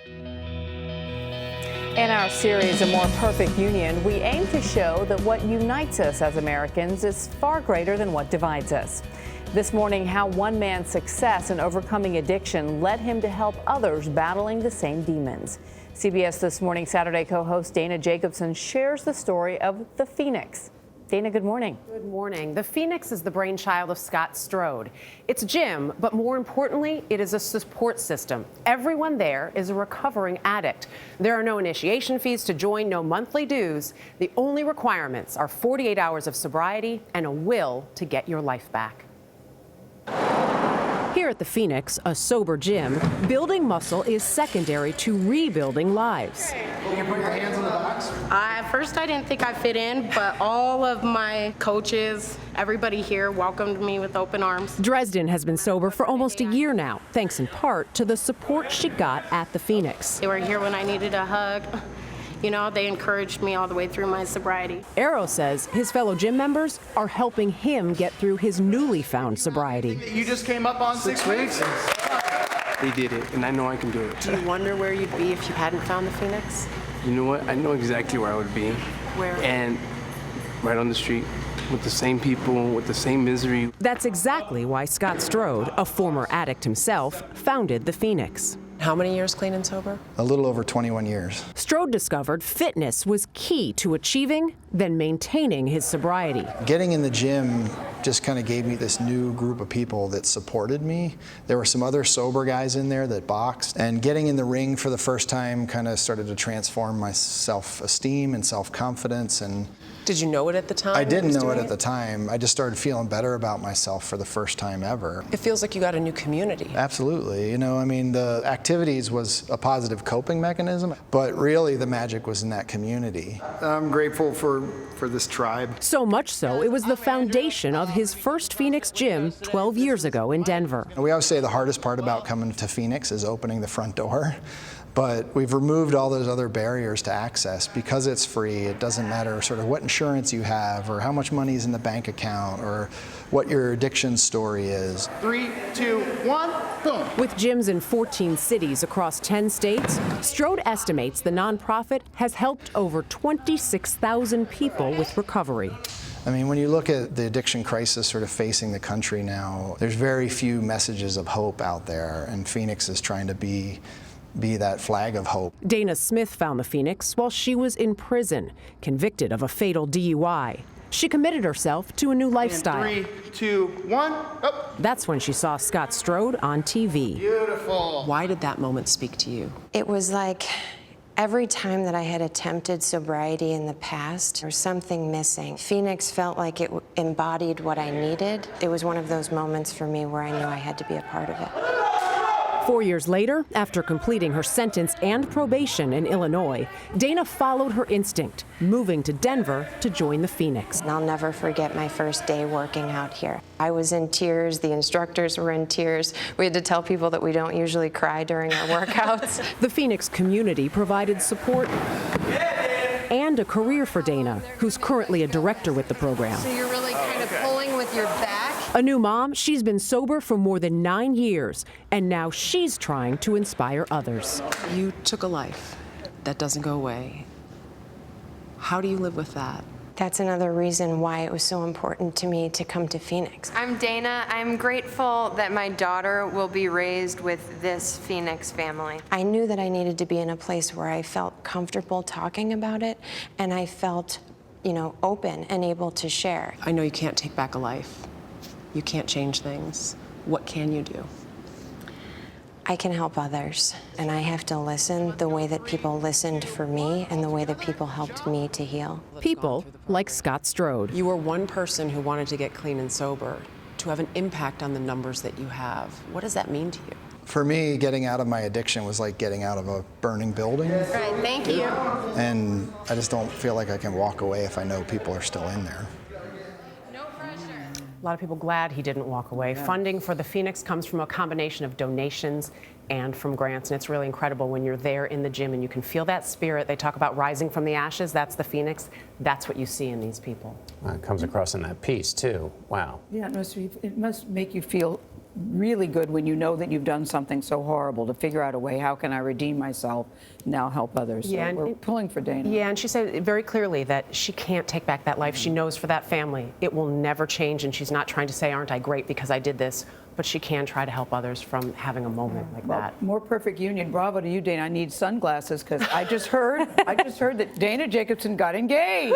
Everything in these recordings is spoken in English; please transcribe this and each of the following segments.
In our series, A More Perfect Union, we aim to show that what unites us as Americans is far greater than what divides us. This morning, how one man's success in overcoming addiction led him to help others battling the same demons. CBS This Morning Saturday co-host Dana Jacobson shares the story of the Phoenix. Dana, good morning. Good morning. The Phoenix is the brainchild of Scott Strode. It's a gym, but more importantly, it is a support system. Everyone there is a recovering addict. There are no initiation fees to join, no monthly dues. The only requirements are 48 hours of sobriety and a will to get your life back. Here at the Phoenix, a sober gym, building muscle is secondary to rebuilding lives. Can you put your hands on the box? At first I didn't think I fit in, but all of my coaches, everybody here welcomed me with open arms. Dresden has been sober for almost a year now, thanks in part to the support she got at the Phoenix. They were here when I needed a hug. You know, they encouraged me all the way through my sobriety. Arrow says his fellow gym members are helping him get through his newly found sobriety. You just came up on 6 weeks? They did it, and I know I can do it. Do you wonder where you'd be if you hadn't found the Phoenix? You know what? I know exactly where I would be. Where? And right on the street, with the same people, with the same misery. That's exactly why Scott Strode, a former addict himself, founded the Phoenix. How many years clean and sober? A little over 21 years. Strode discovered fitness was key to achieving, then maintaining his sobriety. Getting in the gym just kind of gave me this new group of people that supported me. There were some other sober guys in there that boxed, and getting in the ring for the first time kind of started to transform my self-esteem and self-confidence. And did you know it at the time? I didn't know it at the time. I just started feeling better about myself for the first time ever. It feels like you got a new community. Absolutely. You know, I mean, the activities was a positive coping mechanism, but really the magic was in that community. I'm grateful for this tribe. So much so, it was the foundation of his first Phoenix gym 12 years ago in Denver. We always say the hardest part about coming to Phoenix is opening the front door. But we've removed all those other barriers to access. Because it's free, it doesn't matter sort of what insurance you have or how much money is in the bank account or what your addiction story is. 3, 2, 1, boom. With gyms in 14 cities across 10 states, Strode estimates the nonprofit has helped over 26,000 people with recovery. I mean, when you look at the addiction crisis sort of facing the country now, there's very few messages of hope out there, and Phoenix is trying to be that flag of hope. Dana Smith found the Phoenix while she was in prison, convicted of a fatal DUI. She committed herself to a new lifestyle. 3, 2, 1, up. That's when she saw Scott Strode on TV. Beautiful. Why did that moment speak to you? It was like every time that I had attempted sobriety in the past, there was something missing. Phoenix felt like it embodied what I needed. It was one of those moments for me where I knew I had to be a part of it. 4 years later, after completing her sentence and probation in Illinois, Dana followed her instinct, moving to Denver to join the Phoenix. And I'll never forget my first day working out here. I was in tears, the instructors were in tears. We had to tell people that we don't usually cry during our workouts. The Phoenix community provided support and a career for Dana, who's currently a director with the program. So you're really kind of pulling with your back? A new mom, she's been sober for more than 9 years, and now she's trying to inspire others. You took a life that doesn't go away. How do you live with that? That's another reason why it was so important to me to come to Phoenix. I'm Dana. I'm grateful that my daughter will be raised with this Phoenix family. I knew that I needed to be in a place where I felt comfortable talking about it, and I felt, open and able to share. I know you can't take back a life. You can't change things. What can you do? I can help others, and I have to listen the way that people listened for me and the way that people helped me to heal. People like Scott Strode. You were one person who wanted to get clean and sober. To have an impact on the numbers that you have, what does that mean to you? For me, getting out of my addiction was like getting out of a burning building. Right, thank you. And I just don't feel like I can walk away if I know people are still in there. A lot of people glad he didn't walk away. Yeah. Funding for the Phoenix comes from a combination of donations and from grants, and it's really incredible when you're there in the gym and you can feel that spirit. They talk about rising from the ashes. That's the Phoenix. That's what you see in these people. It comes across in that piece, too. Wow. Yeah, it must make you feel really good when you know that you've done something so horrible to figure out a way, how can I redeem myself, now help others. Yeah, So we're pulling for Dana. Yeah, and she said very clearly that she can't take back that life. She knows for that family it will never change, and she's not trying to say, aren't I great because I did this, but she can try to help others from having a moment like that. More perfect union. Bravo to you, Dana. I need sunglasses because I just heard that Dana Jacobson got engaged.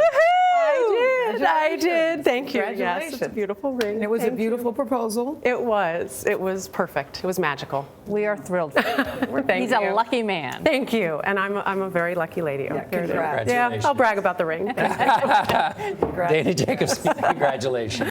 I did. Thank you. Yes, Congratulations. it's a beautiful ring. And it was a beautiful proposal. It was. It was perfect. It was magical. We are thrilled for you. He's a lucky man. Thank you. And I'm a very lucky lady. Yeah, congrats. Yeah, I'll brag about the ring. Dana Jacobson, congratulations.